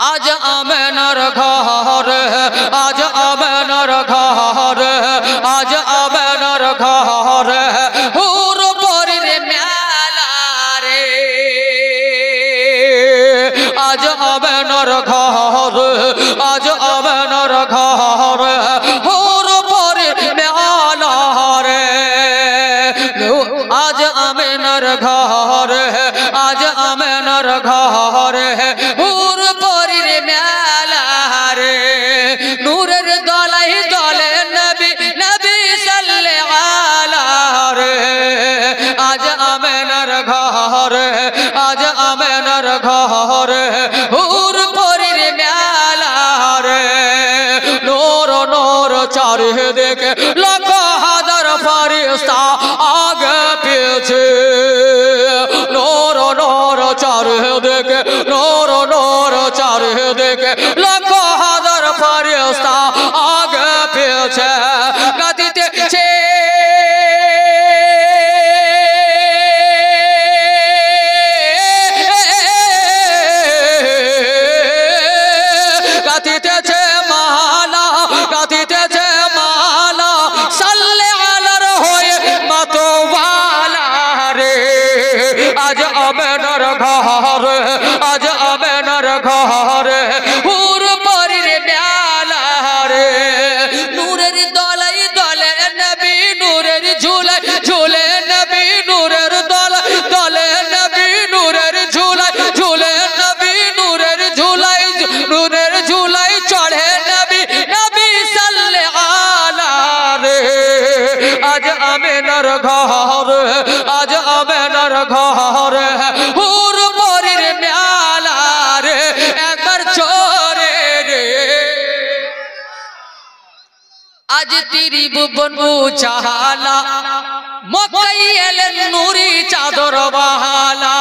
আজ আমেনার ঘরে, আজ আমেনার ঘরে, আজ আমেনার ঘরে হুর পরির মেলা রে। আজ আমেনার ঘরে, আজ আমেনার ঘরে হুর পরির মেলা রে। আজ আমেনার ঘরে, আজ আমেনার ঘরে হুর পরির মেলা রে। নূরের দলাই দলে নবী, নবী সাল্লাল্লাহু আলাইহি রে। আজ আমেনার ঘরে, আজ আমেনার ঘরে হুর পরির মেলা রে। নূর নূর চারিদিকে লাখ হাজার ফেরেশতা আগে পিছে। নূর নূর চারিদিকে, নূর নূর চারিদিকে লাখ হাজার ফেরেশতা আগে পিছে গাইতেছে। গাইতেছে মালা, গাইতেছে মালা সাল্লাল্লাহু আলাইহি হয়ে মাতওয়ালা রে। আজ আমেনার ঘরে, আজ আমেনার ঘরে হুর পরির মেলা রে। নূরের দলাই দলে নবী, নূরের ঝুলাই ঝুলে নবী, নূরের দলাই দলে নবী, নূরের ঝুলাই ঝুলে নবী, নূরের ঝুলাই নূরের ঝুলাই চড়ে নবী, নবী সাল্লাল্লাহু আলাইহি রে। আজ আমেনার ঘরে, আজ আমেনার ঘরে হুর পরির মেলা রে। একবার চোরে রে। আজ তিরি ভুবন উজালা মক্কায় এলেন নূরি চাদর বাহালা।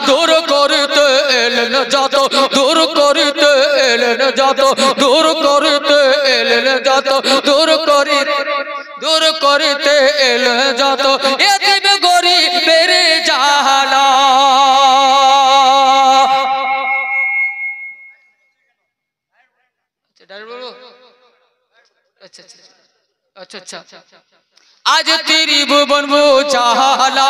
দূর করিতে এলেন যত, দূর করিতে এলেন যত, দূর করিতে এলেন যত, দূর করিতে, দূর করিতে এলেন যত এতিম গরিবের জালা। আচ্ছা আচ্ছা আচ্ছা। আজ তিরি ভুবন উজালা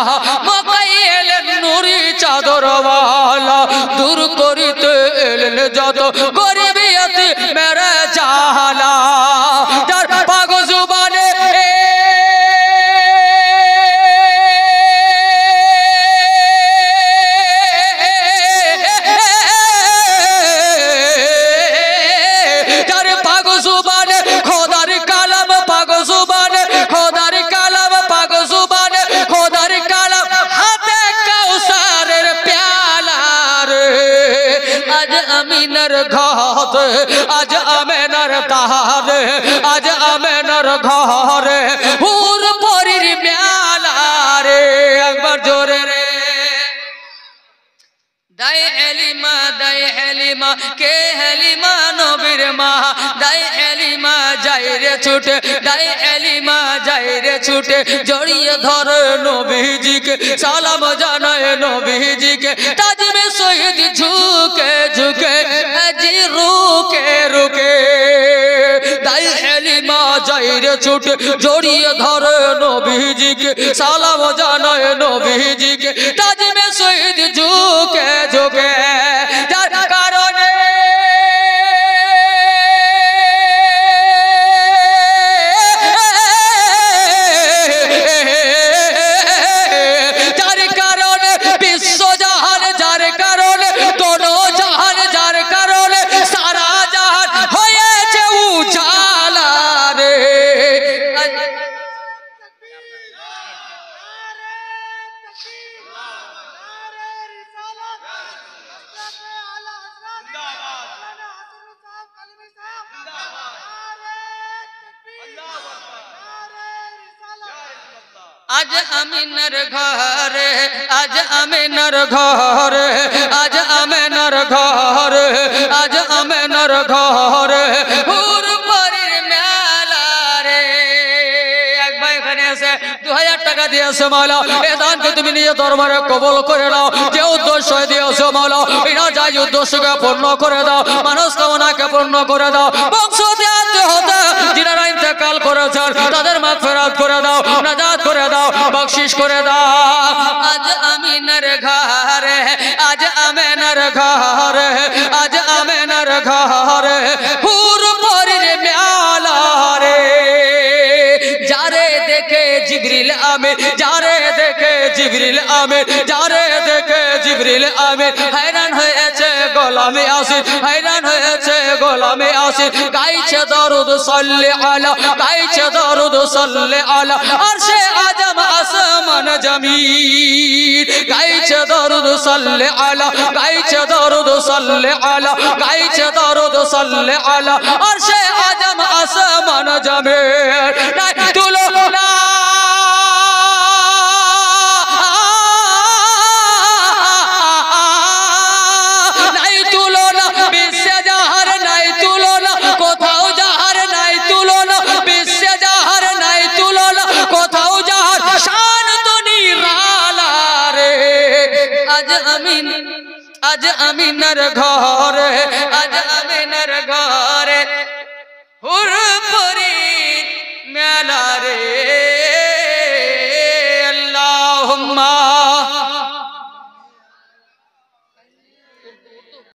মক্কায় এলেন নূরি চাদর ওয়ালা। দূর করিতে এলেন যত গরিব এতিমের জালা। যার পাক জুবানে যার পাক জুবানে খোদার কালাম, পাক জুবানে খোদার কালাম, পাক জুবানে খোদার কালাম হাতে কাউসারের প্যালা রে। আজ আমিনার ঘরে, আজ আমেনার ঘরে, আজ আমেনার ঘরে হুর পরির মেলা রে। একবার জোরে রে। দাই হেলিমা, দাই হেলিমা কে হেলিমা নবীর মা। দাই হেলিমা যাই রে ছুটে, দাই হেলিমা যাই রে ছুটে জড়িয়ে ধরে নবীজিকে, সালাম জানায় নবীজিকে। তাজমে শহীদ ঝুঁকে ঝুঁকে আজি রুকে রুকে। দাই হেলিমা যাই রে ছুটে জড়িয়ে ধরে নবীজিকে, সালাম জানায় নবীজিকে। তাজমে শহীদ ঝুঁকে ঝুঁকে। যার কারণে যার কারণে বিশ্ব জাহান, যার কারণে দোনো জাহান, যার কারণে সারা জাহান হয়েছে উজালা রে। আজ আমিনার ঘরে, আজ আমিনার ঘরে, আজ আমিনার ঘরে, আজ আমিনার ঘরে হুর পরির মেলা রে। একবার এখানে এসে 2000 টাকা দিয়েছে মাওলা এই দানকে তুমি নিজে দরবারে কবুল করে নাও যে উদ্দেশ্য দিয়েছো মাওলা এটা যাই উদ্দেশ্যকে পূর্ণ করে দাও মানুষ কামনাকে পূর্ণ করে দাও বংশ হতে হতে যিনারা ইন্তেকাল করেছেন তাদের মাগফিরাত করে দাও নাজাত করে দাও বখশিশ করে দাও আজ আমিনার ঘরে আজ আমিনার ঘরে আজ আমিনার ঘরে হুর পরির মেলা রে যারে দেখে জিবরিল আমিন যারে দেখে জিবরিল আমিন যারে দেখে জিবরিল আমিন हैरान হয়েছে গোলামে আসির हैरान হয়েছে গোলামে আসির গাইছে দরুদ সাল্লি আলা গাইছে দরুদ সাল্লি আলা আরশে আজম আসমান জমিন গাইছে দরুদ সাল্লি আলা গাইছে দরুদ সাল্লি আলা গাইছে দরুদ সাল্লি আলা আরশে আজম আসমান জমিন নাই তুলনা আজ আমিনার ঘরে আজ আমিনার ঘরে হুর পরি